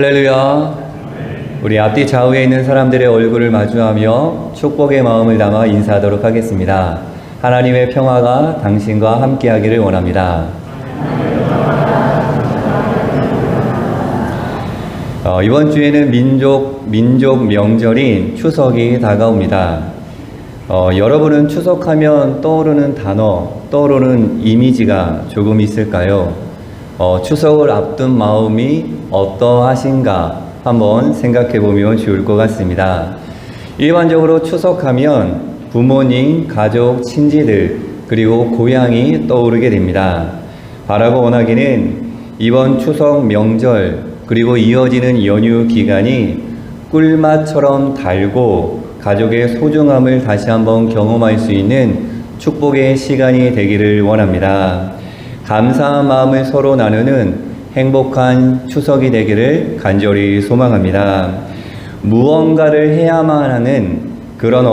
할렐루야. 우리 앞뒤 좌우에 있는 사람들의 얼굴을 마주하며 축복의 마음을 담아 인사하도록 하겠습니다. 하나님의 평화가 당신과 함께하기를 원합니다. 이번 주에는 민족 명절인 추석이 다가옵니다. 여러분은 추석하면 떠오르는 단어, 떠오르는 이미지가 조금 있을까요? 추석을 앞둔 마음이 어떠하신가 한번 생각해 보면 좋을 것 같습니다. 일반적으로 추석하면 부모님, 가족, 친지들, 그리고 고향이 떠오르게 됩니다. 바라고 원하기는 이번 추석 명절, 그리고 이어지는 연휴 기간이 꿀맛처럼 달고 가족의 소중함을 다시 한번 경험할 수 있는 축복의 시간이 되기를 원합니다. 감사한 마음을 서로 나누는 행복한 추석이 되기를 간절히 소망합니다. 무언가를 해야만 하는 그런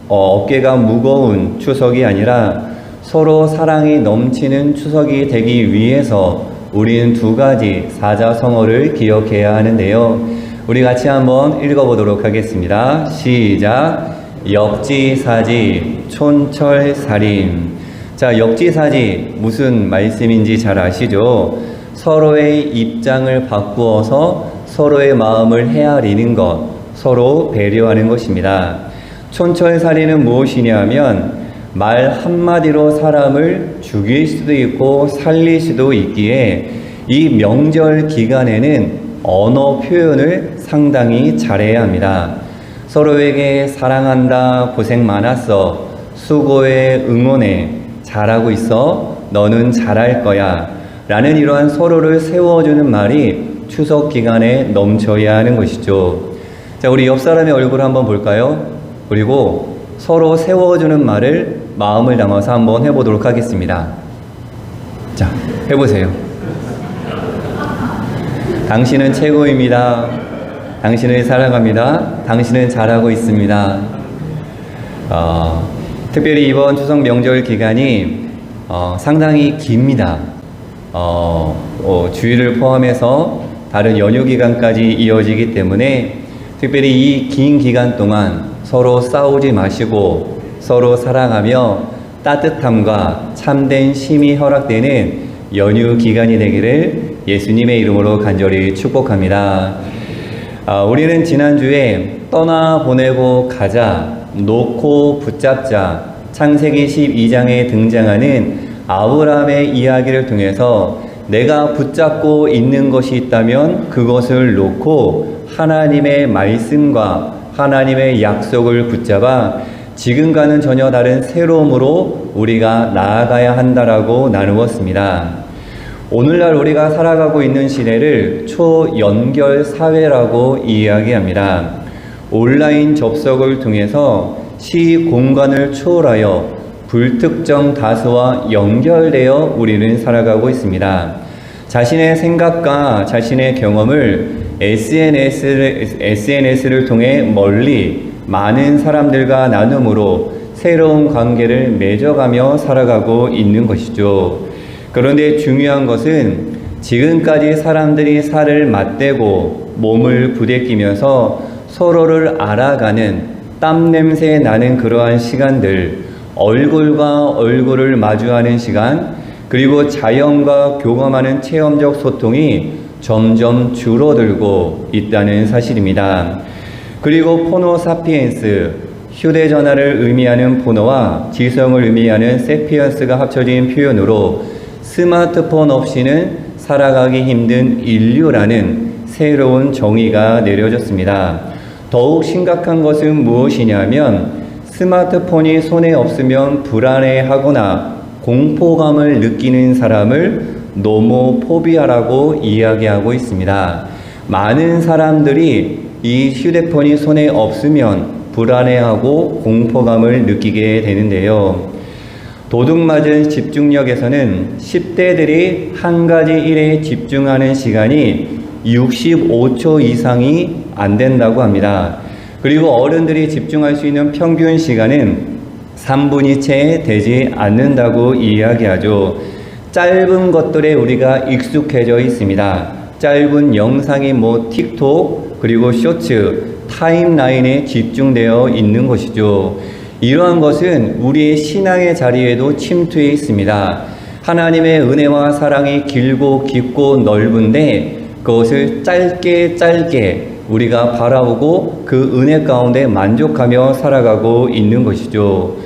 어깨가 무거운 추석이 아니라 서로 사랑이 넘치는 추석이 되기 위해서 우리는 두 가지 사자성어를 기억해야 하는데요. 우리 같이 한번 읽어보도록 하겠습니다. 시작. 역지사지, 촌철살인. 자, 역지사지 무슨 말씀인지 잘 아시죠? 서로의 입장을 바꾸어서 서로의 마음을 헤아리는 것, 서로 배려하는 것입니다. 촌철살인은 무엇이냐면 말 한마디로 사람을 죽일 수도 있고 살릴 수도 있기에 이 명절 기간에는 언어 표현을 상당히 잘해야 합니다. 서로에게 사랑한다, 고생 많았어, 수고해, 응원해, 잘하고 있어, 너는 잘할 거야 라는 이러한 서로를 세워주는 말이 추석 기간에 넘쳐야 하는 것이죠. 자, 우리 옆 사람의 얼굴 한번 볼까요? 그리고 서로 세워주는 말을 마음을 담아서 한번 해보도록 하겠습니다. 자, 해보세요. 당신은 최고입니다. 당신을 사랑합니다. 당신은 잘하고 있습니다. 특별히 이번 추석 명절 기간이 상당히 깁니다. 주일을 포함해서 다른 연휴 기간까지 이어지기 때문에 특별히 이 긴 기간 동안 서로 싸우지 마시고 서로 사랑하며 따뜻함과 참된 쉼이 허락되는 연휴 기간이 되기를 예수님의 이름으로 간절히 축복합니다. 우리는 지난주에 떠나보내고 가자, 놓고 붙잡자, 창세기 12장에 등장하는 아브라함의 이야기를 통해서 내가 붙잡고 있는 것이 있다면 그것을 놓고 하나님의 말씀과 하나님의 약속을 붙잡아 지금과는 전혀 다른 새로움으로 우리가 나아가야 한다라고 나누었습니다. 오늘날 우리가 살아가고 있는 시대를 초연결 사회라고 이야기합니다. 온라인 접속을 통해서 시 공간을 초월하여 불특정 다수와 연결되어 우리는 살아가고 있습니다. 자신의 생각과 자신의 경험을 SNS를 통해 멀리 많은 사람들과 나눔으로 새로운 관계를 맺어가며 살아가고 있는 것이죠. 그런데 중요한 것은 지금까지 사람들이 살을 맞대고 몸을 부대끼면서 서로를 알아가는 땀 냄새 나는 그러한 시간들, 얼굴과 얼굴을 마주하는 시간, 그리고 자연과 교감하는 체험적 소통이 점점 줄어들고 있다는 사실입니다. 그리고 포노 사피엔스, 휴대전화를 의미하는 포노와 지성을 의미하는 세피언스가 합쳐진 표현으로 스마트폰 없이는 살아가기 힘든 인류라는 새로운 정의가 내려졌습니다. 더욱 심각한 것은 무엇이냐면 스마트폰이 손에 없으면 불안해하거나 공포감을 느끼는 사람을 노모포비아라고 이야기하고 있습니다. 많은 사람들이 이 휴대폰이 손에 없으면 불안해하고 공포감을 느끼게 되는데요. 도둑맞은 집중력에서는 10대들이 한 가지 일에 집중하는 시간이 65초 이상이 안 된다고 합니다. 그리고 어른들이 집중할 수 있는 평균 시간은 3분이 채 되지 않는다고 이야기하죠. 짧은 것들에 우리가 익숙해져 있습니다. 짧은 영상이 틱톡 그리고 쇼츠, 타임라인에 집중되어 있는 것이죠. 이러한 것은 우리의 신앙의 자리에도 침투해 있습니다. 하나님의 은혜와 사랑이 길고 깊고 넓은데 그것을 짧게 우리가 바라보고 그 은혜 가운데 만족하며 살아가고 있는 것이죠.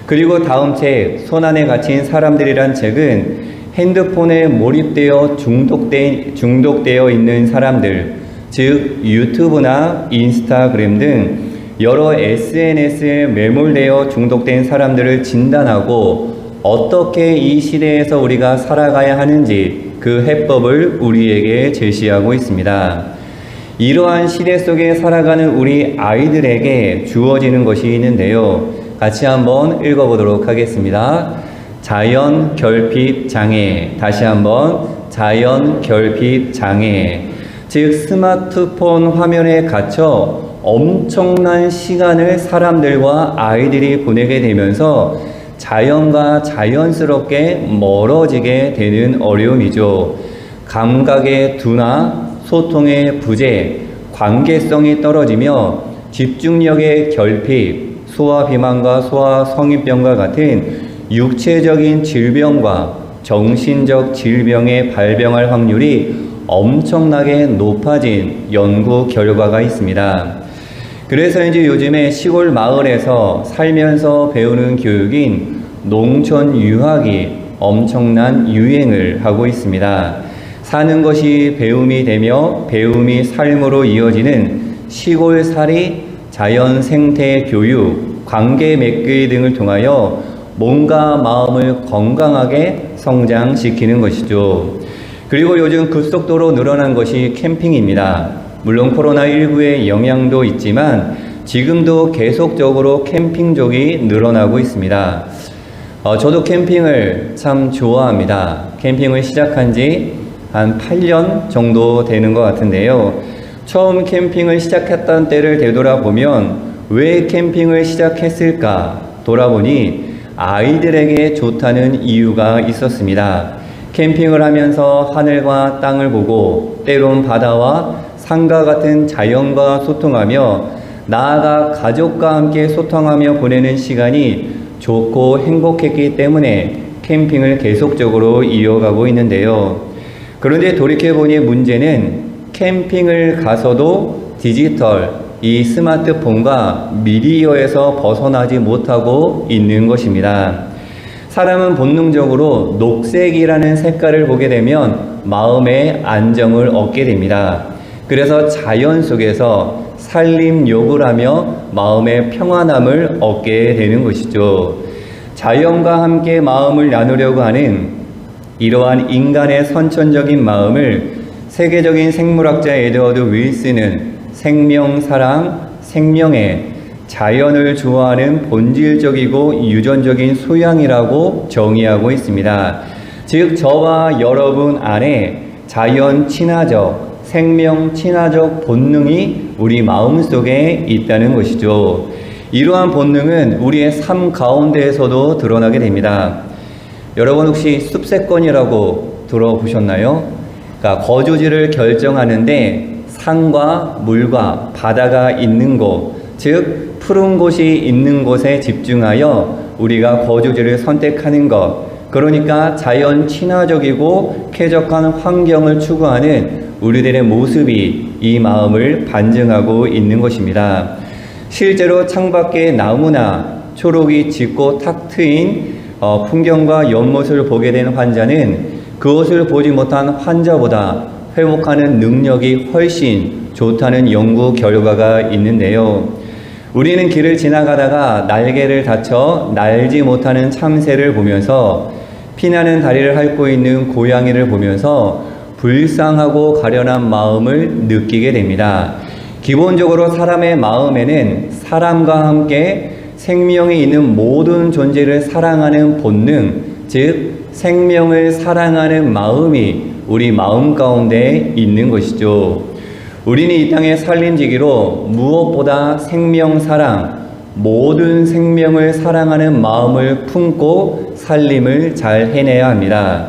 그리고 다음 책, 손안에 갇힌 사람들이란 책은 핸드폰에 몰입되어 중독되어 있는 사람들, 즉 유튜브나 인스타그램 등 여러 SNS에 매몰되어 중독된 사람들을 진단하고 어떻게 이 시대에서 우리가 살아가야 하는지 그 해법을 우리에게 제시하고 있습니다. 이러한 시대 속에 살아가는 우리 아이들에게 주어지는 것이 있는데요. 같이 한번 읽어보도록 하겠습니다. 자연 결핍 장애. 다시 한번 자연 결핍 장애. 즉 스마트폰 화면에 갇혀 엄청난 시간을 사람들과 아이들이 보내게 되면서 자연과 자연스럽게 멀어지게 되는 어려움이죠. 감각의 둔화, 소통의 부재, 관계성이 떨어지며 집중력의 결핍, 소화비만과 소화성인병과 같은 육체적인 질병과 정신적 질병에 발병할 확률이 엄청나게 높아진 연구 결과가 있습니다. 그래서 이제 요즘에 시골 마을에서 살면서 배우는 교육인 농촌 유학이 엄청난 유행을 하고 있습니다. 사는 것이 배움이 되며 배움이 삶으로 이어지는 시골살이, 자연 생태 교육, 관계 맺기 등을 통하여 몸과 마음을 건강하게 성장시키는 것이죠. 그리고 요즘 급속도로 늘어난 것이 캠핑입니다. 물론 코로나19의 영향도 있지만 지금도 계속적으로 캠핑족이 늘어나고 있습니다. 저도 캠핑을 참 좋아합니다. 캠핑을 시작한 지 한 8년 정도 되는 것 같은데요. 처음 캠핑을 시작했던 때를 되돌아보면 왜 캠핑을 시작했을까 돌아보니 아이들에게 좋다는 이유가 있었습니다. 캠핑을 하면서 하늘과 땅을 보고 때론 바다와 산과 같은 자연과 소통하며 나아가 가족과 함께 소통하며 보내는 시간이 좋고 행복했기 때문에 캠핑을 계속적으로 이어가고 있는데요. 그런데 돌이켜보니 문제는 캠핑을 가서도 디지털, 이 스마트폰과 미디어에서 벗어나지 못하고 있는 것입니다. 사람은 본능적으로 녹색이라는 색깔을 보게 되면 마음의 안정을 얻게 됩니다. 그래서 자연 속에서 살림욕을 하며 마음의 평안함을 얻게 되는 것이죠. 자연과 함께 마음을 나누려고 하는 이러한 인간의 선천적인 마음을 세계적인 생물학자 에드워드 윌슨은 생명사랑, 생명애, 자연을 좋아하는 본질적이고 유전적인 소양이라고 정의하고 있습니다. 즉 저와 여러분 안에 자연 친화적, 생명 친화적 본능이 우리 마음속에 있다는 것이죠. 이러한 본능은 우리의 삶 가운데에서도 드러나게 됩니다. 여러분 혹시 숲세권이라고 들어보셨나요? 그러니까 거주지를 결정하는데 산과 물과 바다가 있는 곳, 즉 푸른 곳이 있는 곳에 집중하여 우리가 거주지를 선택하는 것, 그러니까 자연 친화적이고 쾌적한 환경을 추구하는 우리들의 모습이 이 마음을 반증하고 있는 것입니다. 실제로 창밖에 나무나 초록이 짙고 탁 트인 풍경과 연못을 보게 된 환자는 그것을 보지 못한 환자보다 회복하는 능력이 훨씬 좋다는 연구 결과가 있는데요. 우리는 길을 지나가다가 날개를 다쳐 날지 못하는 참새를 보면서 피나는 다리를 핥고 있는 고양이를 보면서 불쌍하고 가련한 마음을 느끼게 됩니다. 기본적으로 사람의 마음에는 사람과 함께 생명이 있는 모든 존재를 사랑하는 본능, 즉 생명을 사랑하는 마음이 우리 마음 가운데 있는 것이죠. 우리는 이 땅의 살림지기로 무엇보다 생명 사랑, 모든 생명을 사랑하는 마음을 품고 살림을 잘 해내야 합니다.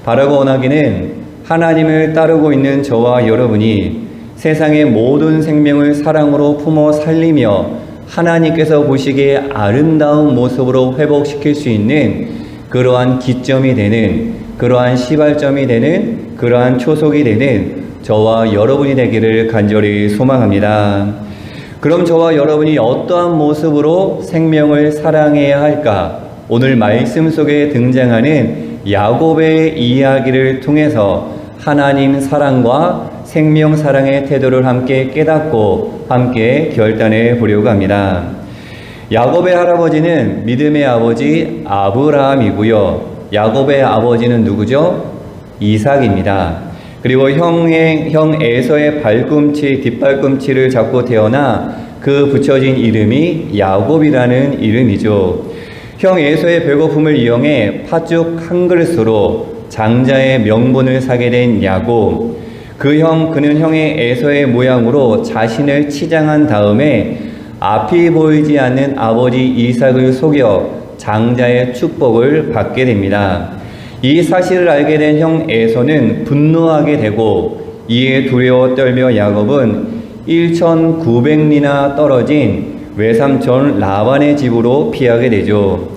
바라고 원하기는 하나님을 따르고 있는 저와 여러분이 세상의 모든 생명을 사랑으로 품어 살리며 하나님께서 보시기에 아름다운 모습으로 회복시킬 수 있는 그러한 기점이 되는, 그러한 시발점이 되는, 그러한 초석이 되는 저와 여러분이 되기를 간절히 소망합니다. 그럼 저와 여러분이 어떠한 모습으로 생명을 사랑해야 할까? 오늘 말씀 속에 등장하는 야곱의 이야기를 통해서 하나님 사랑과 생명 사랑의 태도를 함께 깨닫고 함께 결단해 보려고 합니다. 야곱의 할아버지는 믿음의 아버지 아브라함이고요. 야곱의 아버지는 누구죠? 이삭입니다. 그리고 형 에서의 뒷발꿈치를 잡고 태어나 그 붙여진 이름이 야곱이라는 이름이죠. 형 에서의 배고픔을 이용해 팥죽 한 그릇으로 장자의 명분을 사게 된 야곱. 그는 형의 에서의 모양으로 자신을 치장한 다음에 앞이 보이지 않는 아버지 이삭을 속여 장자의 축복을 받게 됩니다. 이 사실을 알게 된 형 에서는 분노하게 되고 이에 두려워 떨며 야곱은 1,900리나 떨어진 외삼촌 라반의 집으로 피하게 되죠.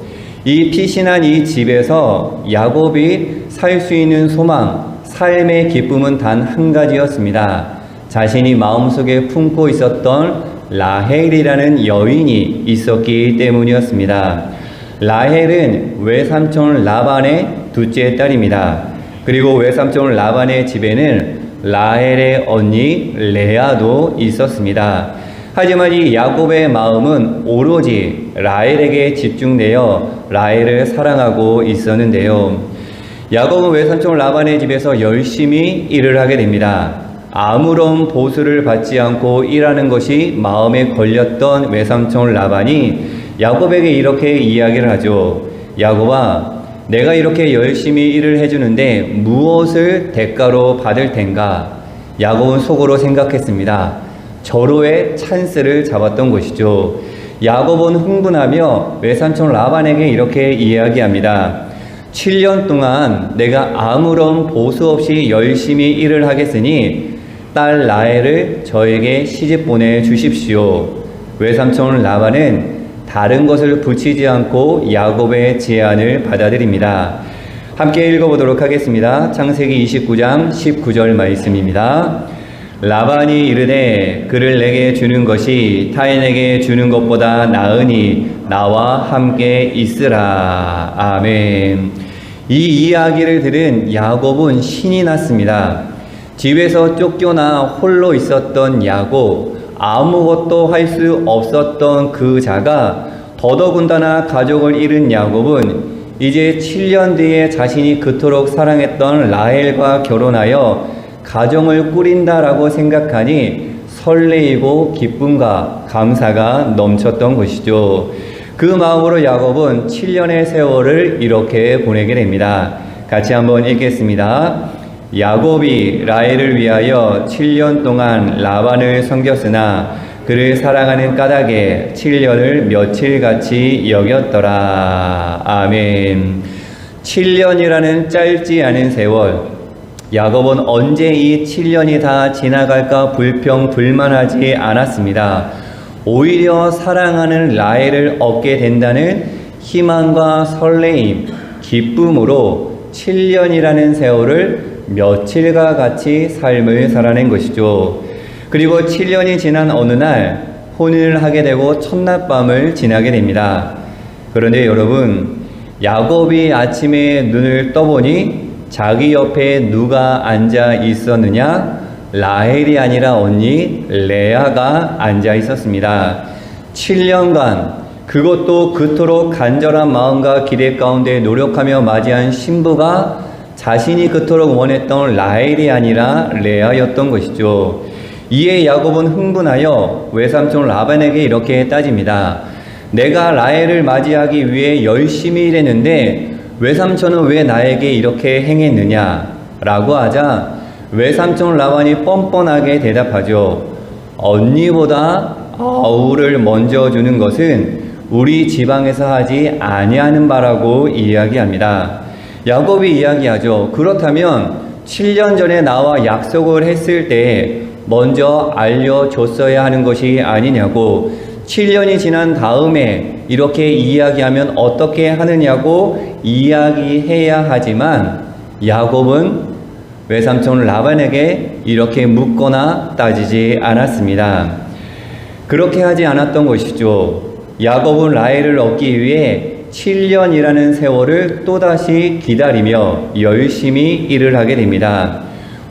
이 피신한 이 집에서 야곱이 살 수 있는 소망, 삶의 기쁨은 단 한 가지였습니다. 자신이 마음속에 품고 있었던 라헬이라는 여인이 있었기 때문이었습니다. 라헬은 외삼촌 라반의 둘째 딸입니다. 그리고 외삼촌 라반의 집에는 라헬의 언니 레아도 있었습니다. 하지만 이 야곱의 마음은 오로지 라헬에게 집중되어 라헬을 사랑하고 있었는데요. 야곱은 외삼촌 라반의 집에서 열심히 일을 하게 됩니다. 아무런 보수를 받지 않고 일하는 것이 마음에 걸렸던 외삼촌 라반이 야곱에게 이렇게 이야기를 하죠. 야곱아, 내가 이렇게 열심히 일을 해주는데 무엇을 대가로 받을 텐가? 야곱은 속으로 생각했습니다. 절호의 찬스를 잡았던 것이죠. 야곱은 흥분하며 외삼촌 라반에게 이렇게 이야기합니다. 7년 동안 내가 아무런 보수 없이 열심히 일을 하겠으니 딸 라헬을 저에게 시집 보내주십시오. 외삼촌 라반은 다른 것을 붙이지 않고 야곱의 제안을 받아들입니다. 함께 읽어보도록 하겠습니다. 창세기 29장 19절 말씀입니다. 라반이 이르되 그를 내게 주는 것이 타인에게 주는 것보다 나으니 나와 함께 있으라. 아멘. 이 이야기를 들은 야곱은 신이 났습니다. 집에서 쫓겨나 홀로 있었던 야곱, 아무것도 할 수 없었던 그 자가 더더군다나 가족을 잃은 야곱은 이제 7년 뒤에 자신이 그토록 사랑했던 라헬과 결혼하여 가정을 꾸린다라고 생각하니 설레이고 기쁨과 감사가 넘쳤던 것이죠. 그 마음으로 야곱은 7년의 세월을 이렇게 보내게 됩니다. 같이 한번 읽겠습니다. 야곱이 라헬을 위하여 7년 동안 라반을 섬겼으나 그를 사랑하는 까닭에 7년을 며칠같이 여겼더라. 아멘. 7년이라는 짧지 않은 세월, 야곱은 언제 이 7년이 다 지나갈까 불평불만하지 않았습니다. 오히려 사랑하는 라헬을 얻게 된다는 희망과 설레임, 기쁨으로 7년이라는 세월을 며칠과 같이 삶을 살아낸 것이죠. 그리고 7년이 지난 어느 날 혼인을 하게 되고 첫날 밤을 지나게 됩니다. 그런데 여러분, 야곱이 아침에 눈을 떠보니 자기 옆에 누가 앉아 있었느냐? 라헬이 아니라 언니 레아가 앉아 있었습니다. 7년간 그것도 그토록 간절한 마음과 기대 가운데 노력하며 맞이한 신부가 자신이 그토록 원했던 라헬이 아니라 레아였던 것이죠. 이에 야곱은 흥분하여 외삼촌 라반에게 이렇게 따집니다. 내가 라헬을 맞이하기 위해 열심히 일했는데 외삼촌은 왜 나에게 이렇게 행했느냐? 라고 하자 외삼촌 라반이 뻔뻔하게 대답하죠. 언니보다 아우를 먼저 주는 것은 우리 지방에서 하지 아니하는 바라고 이야기합니다. 야곱이 이야기하죠. 그렇다면 7년 전에 나와 약속을 했을 때 먼저 알려줬어야 하는 것이 아니냐고, 7년이 지난 다음에 이렇게 이야기하면 어떻게 하느냐고 이야기해야 하지만, 야곱은 외삼촌 라반에게 이렇게 묻거나 따지지 않았습니다. 그렇게 하지 않았던 것이죠. 야곱은 라헬을 얻기 위해 7년이라는 세월을 또다시 기다리며 열심히 일을 하게 됩니다.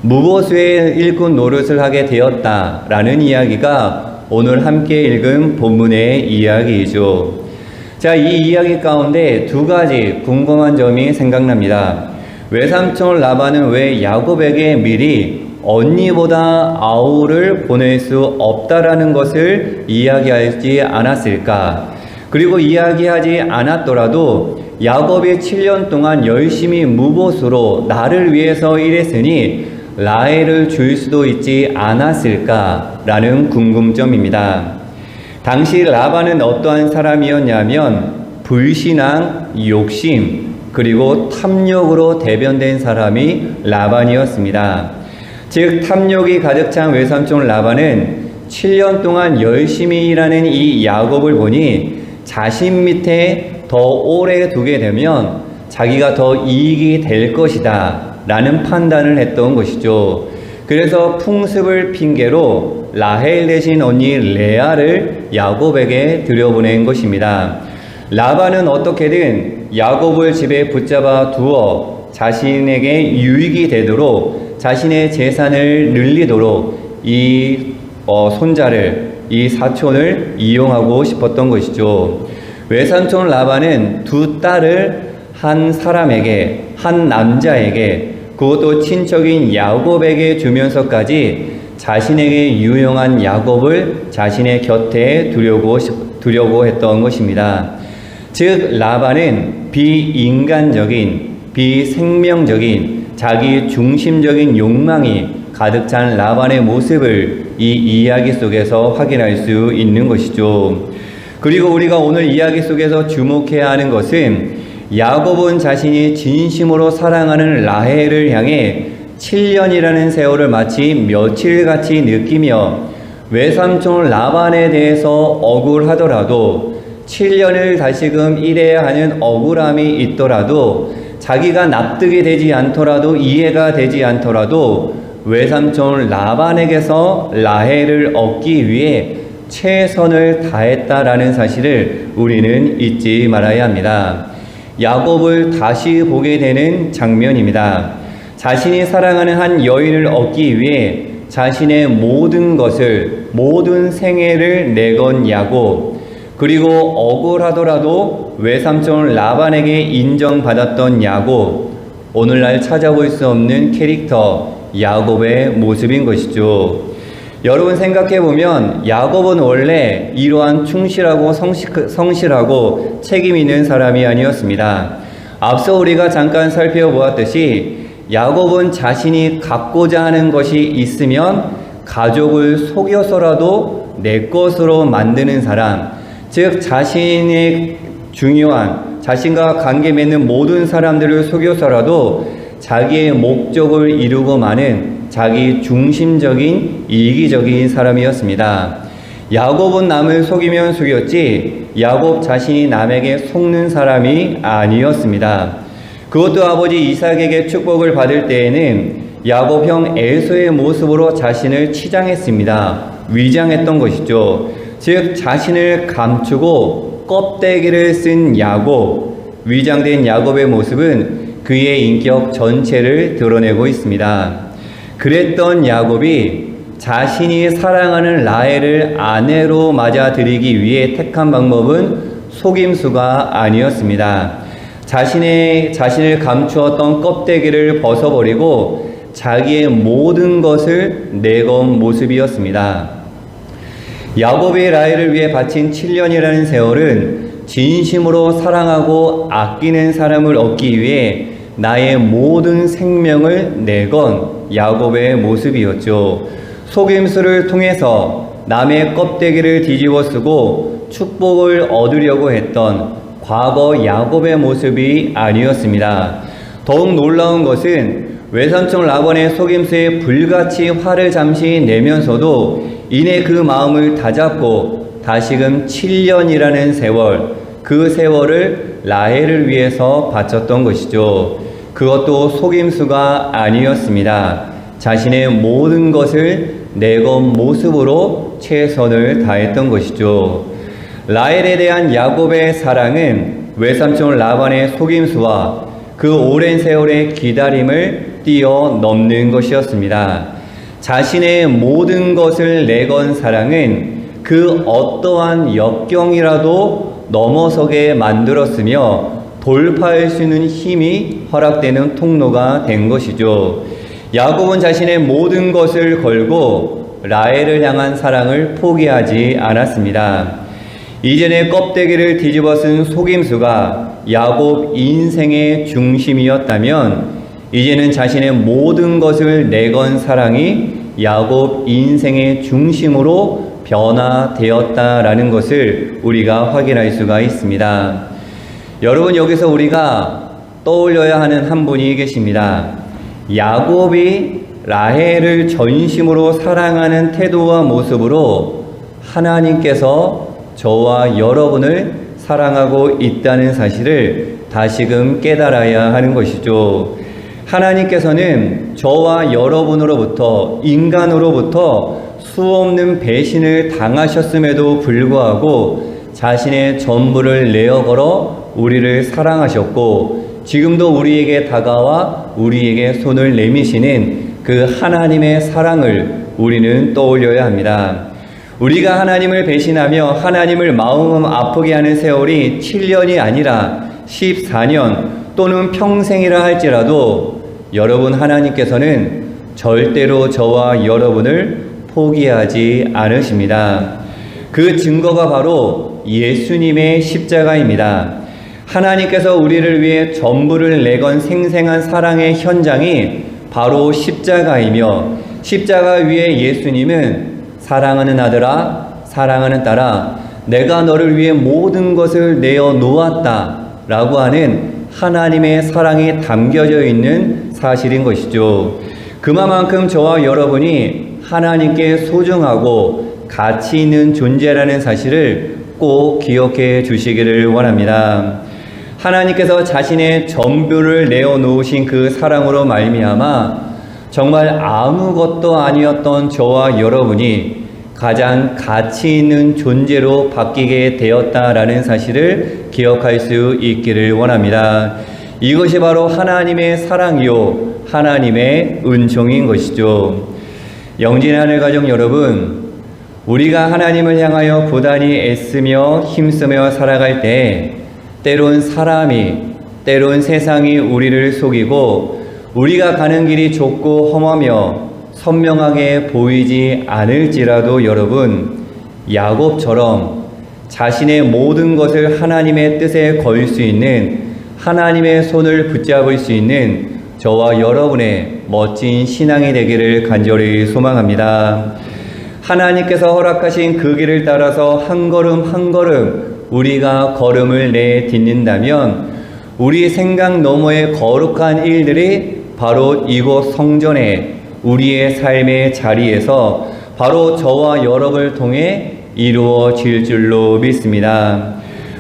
무보수의 일꾼 노릇을 하게 되었다라는 이야기가 오늘 함께 읽은 본문의 이야기이죠. 자, 이 이야기 가운데 두 가지 궁금한 점이 생각납니다. 외삼촌 라반은 왜 야곱에게 미리 언니보다 아우를 보낼 수 없다라는 것을 이야기하지 않았을까? 그리고 이야기하지 않았더라도 야곱이 7년 동안 열심히 무보수로 나를 위해서 일했으니 라헬을 줄 수도 있지 않았을까라는 궁금점입니다. 당시 라반은 어떠한 사람이었냐면 불신앙, 욕심, 그리고 탐욕으로 대변된 사람이 라반이었습니다. 즉 탐욕이 가득 찬 외삼촌 라반은 7년 동안 열심히 일하는 이 야곱을 보니 자신 밑에 더 오래 두게 되면 자기가 더 이익이 될 것이다 라는 판단을 했던 것이죠. 그래서 풍습을 핑계로 라헬 대신 언니 레아를 야곱에게 들여보낸 것입니다. 라반은 어떻게든 야곱을 집에 붙잡아 두어 자신에게 유익이 되도록, 자신의 재산을 늘리도록 이 손자를, 이 사촌을 이용하고 싶었던 것이죠. 외삼촌 라반은 두 딸을 한 사람에게, 한 남자에게, 그것도 친척인 야곱에게 주면서까지 자신에게 유용한 야곱을 자신의 곁에 두려고 했던 것입니다. 즉 라반은 비인간적인, 비생명적인, 자기 중심적인 욕망이 가득 찬 라반의 모습을 이 이야기 속에서 확인할 수 있는 것이죠. 그리고 우리가 오늘 이야기 속에서 주목해야 하는 것은 야곱은 자신이 진심으로 사랑하는 라헬을 향해 7년이라는 세월을 마치 며칠같이 느끼며 외삼촌 라반에 대해서 억울하더라도 7년을 다시금 일해야 하는 억울함이 있더라도 자기가 납득이 되지 않더라도 이해가 되지 않더라도 외삼촌 라반에게서 라헬을 얻기 위해 최선을 다했다라는 사실을 우리는 잊지 말아야 합니다. 야곱을 다시 보게 되는 장면입니다. 자신이 사랑하는 한 여인을 얻기 위해 자신의 모든 것을, 모든 생애를 내건 야곱, 그리고 억울하더라도 외삼촌 라반에게 인정받았던 야곱, 오늘날 찾아볼 수 없는 캐릭터 야곱의 모습인 것이죠. 여러분 생각해보면 야곱은 원래 이러한 충실하고 성실하고 책임 있는 사람이 아니었습니다. 앞서 우리가 잠깐 살펴보았듯이 야곱은 자신이 갖고자 하는 것이 있으면 가족을 속여서라도 내 것으로 만드는 사람, 즉 자신의 중요한, 자신과 관계 맺는 모든 사람들을 속여서라도 자기의 목적을 이루고 마는 자기 중심적인 이기적인 사람이었습니다. 야곱은 남을 속이면 속였지 야곱 자신이 남에게 속는 사람이 아니었습니다. 그것도 아버지 이삭에게 축복을 받을 때에는 야곱 형 에서의 모습으로 자신을 치장했습니다. 위장했던 것이죠. 즉 자신을 감추고 껍데기를 쓴 야곱, 위장된 야곱의 모습은 그의 인격 전체를 드러내고 있습니다. 그랬던 야곱이 자신이 사랑하는 라헬을 아내로 맞아들이기 위해 택한 방법은 속임수가 아니었습니다. 자신을 감추었던 껍데기를 벗어버리고 자기의 모든 것을 내건 모습이었습니다. 야곱이 라헬을 위해 바친 7년이라는 세월은 진심으로 사랑하고 아끼는 사람을 얻기 위해 나의 모든 생명을 내건 야곱의 모습이었죠. 속임수를 통해서 남의 껍데기를 뒤집어 쓰고 축복을 얻으려고 했던 과거 야곱의 모습이 아니었습니다. 더욱 놀라운 것은 외삼촌 라반의 속임수에 불같이 화를 잠시 내면서도 이내 그 마음을 다잡고 다시금 7년이라는 세월, 그 세월을 라헬을 위해서 바쳤던 것이죠. 그것도 속임수가 아니었습니다. 자신의 모든 것을 내건 모습으로 최선을 다했던 것이죠. 라헬에 대한 야곱의 사랑은 외삼촌 라반의 속임수와 그 오랜 세월의 기다림을 뛰어넘는 것이었습니다. 자신의 모든 것을 내건 사랑은 그 어떠한 역경이라도 넘어서게 만들었으며 돌파할 수 있는 힘이 허락되는 통로가 된 것이죠. 야곱은 자신의 모든 것을 걸고 라헬을 향한 사랑을 포기하지 않았습니다. 이전에 껍데기를 뒤집어 쓴 속임수가 야곱 인생의 중심이었다면 이제는 자신의 모든 것을 내건 사랑이 야곱 인생의 중심으로 변화되었다라는 것을 우리가 확인할 수가 있습니다. 여러분, 여기서 우리가 떠올려야 하는 한 분이 계십니다. 야곱이 라헬을 전심으로 사랑하는 태도와 모습으로 하나님께서 저와 여러분을 사랑하고 있다는 사실을 다시금 깨달아야 하는 것이죠. 하나님께서는 저와 여러분으로부터, 인간으로부터 수없는 배신을 당하셨음에도 불구하고 자신의 전부를 내어 걸어 우리를 사랑하셨고, 지금도 우리에게 다가와 우리에게 손을 내미시는 그 하나님의 사랑을 우리는 떠올려야 합니다. 우리가 하나님을 배신하며 하나님을 마음 아프게 하는 세월이 7년이 아니라 14년 또는 평생이라 할지라도 여러분, 하나님께서는 절대로 저와 여러분을 포기하지 않으십니다. 그 증거가 바로 예수님의 십자가입니다. 하나님께서 우리를 위해 전부를 내건 생생한 사랑의 현장이 바로 십자가이며, 십자가 위에 예수님은 사랑하는 아들아, 사랑하는 딸아, 내가 너를 위해 모든 것을 내어 놓았다 라고 하는 하나님의 사랑이 담겨져 있는 사실인 것이죠. 그만큼 저와 여러분이 하나님께 소중하고 가치 있는 존재라는 사실을 꼭 기억해 주시기를 원합니다. 하나님께서 자신의 전부를 내어놓으신 그 사랑으로 말미암아 정말 아무것도 아니었던 저와 여러분이 가장 가치 있는 존재로 바뀌게 되었다라는 사실을 기억할 수 있기를 원합니다. 이것이 바로 하나님의 사랑이요, 하나님의 은총인 것이죠. 영진의 하늘 가족 여러분, 우리가 하나님을 향하여 부단히 애쓰며 힘쓰며 살아갈 때 때론 사람이, 때론 세상이 우리를 속이고 우리가 가는 길이 좁고 험하며 선명하게 보이지 않을지라도 여러분, 야곱처럼 자신의 모든 것을 하나님의 뜻에 걸 수 있는, 하나님의 손을 붙잡을 수 있는 저와 여러분의 멋진 신앙이 되기를 간절히 소망합니다. 하나님께서 허락하신 그 길을 따라서 한 걸음 한 걸음 우리가 걸음을 내딛는다면 우리 생각 너머의 거룩한 일들이 바로 이곳 성전에, 우리의 삶의 자리에서 바로 저와 여러분을 통해 이루어질 줄로 믿습니다.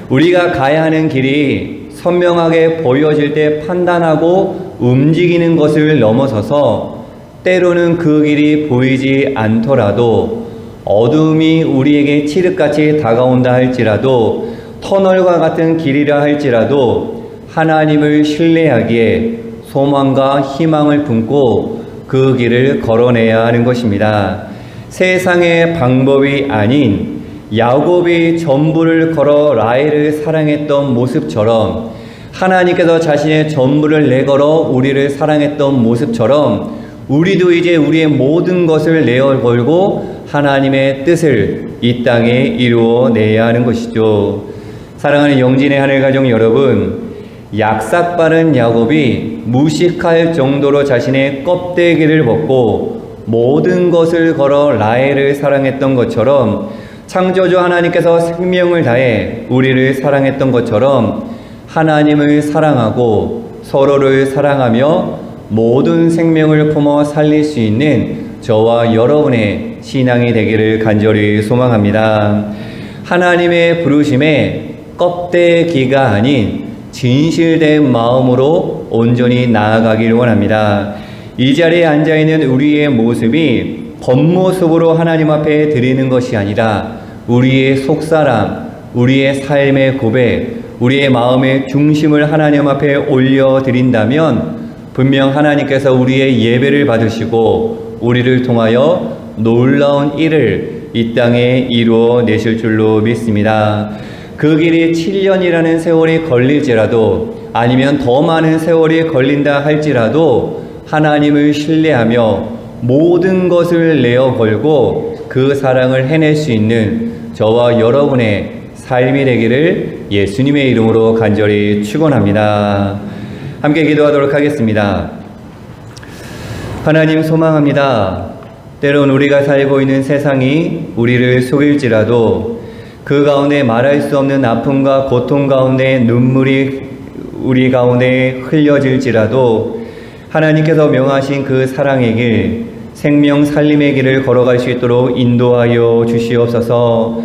우리가 가야 하는 길이 선명하게 보여질 때 판단하고 움직이는 것을 넘어서서 때로는 그 길이 보이지 않더라도, 어둠이 우리에게 칠흑같이 다가온다 할지라도, 터널과 같은 길이라 할지라도 하나님을 신뢰하기에 소망과 희망을 품고 그 길을 걸어내야 하는 것입니다. 세상의 방법이 아닌 야곱이 전부를 걸어 라헬을 사랑했던 모습처럼, 하나님께서 자신의 전부를 내걸어 우리를 사랑했던 모습처럼 우리도 이제 우리의 모든 것을 내어 걸고 하나님의 뜻을 이 땅에 이루어내야 하는 것이죠. 사랑하는 영진의 하늘 가족 여러분, 약삭 빠른 야곱이 무식할 정도로 자신의 껍데기를 벗고 모든 것을 걸어 라헬을 사랑했던 것처럼, 창조주 하나님께서 생명을 다해 우리를 사랑했던 것처럼 하나님을 사랑하고 서로를 사랑하며 모든 생명을 품어 살릴 수 있는 저와 여러분의 신앙이 되기를 간절히 소망합니다. 하나님의 부르심에 껍데기가 아닌 진실된 마음으로 온전히 나아가기를 원합니다. 이 자리에 앉아있는 우리의 모습이 겉모습으로 하나님 앞에 드리는 것이 아니라 우리의 속사람, 우리의 삶의 고백, 우리의 마음의 중심을 하나님 앞에 올려드린다면 분명 하나님께서 우리의 예배를 받으시고 우리를 통하여 놀라운 일을 이 땅에 이루어 내실 줄로 믿습니다. 그 길이 7년이라는 세월이 걸릴지라도 아니면 더 많은 세월이 걸린다 할지라도 하나님을 신뢰하며 모든 것을 내어 걸고 그 사랑을 해낼 수 있는 저와 여러분의 삶이 되기를 예수님의 이름으로 간절히 축원합니다. 함께 기도하도록 하겠습니다. 하나님 소망합니다. 때론 우리가 살고 있는 세상이 우리를 속일지라도 그 가운데 말할 수 없는 아픔과 고통 가운데 눈물이 우리 가운데 흘려질지라도 하나님께서 명하신 그 사랑의 길, 생명 살림의 길을 걸어갈 수 있도록 인도하여 주시옵소서.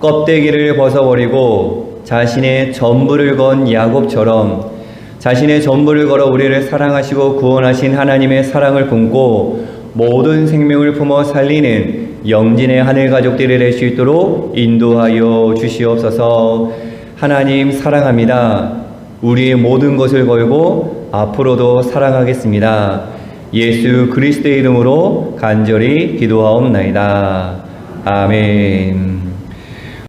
껍데기를 벗어버리고 자신의 전부를 건 야곱처럼 자신의 전부를 걸어 우리를 사랑하시고 구원하신 하나님의 사랑을 품고 모든 생명을 품어 살리는 영진의 하늘 가족들이 될 수 있도록 인도하여 주시옵소서. 하나님 사랑합니다. 우리의 모든 것을 걸고 앞으로도 사랑하겠습니다. 예수 그리스도의 이름으로 간절히 기도하옵나이다. 아멘.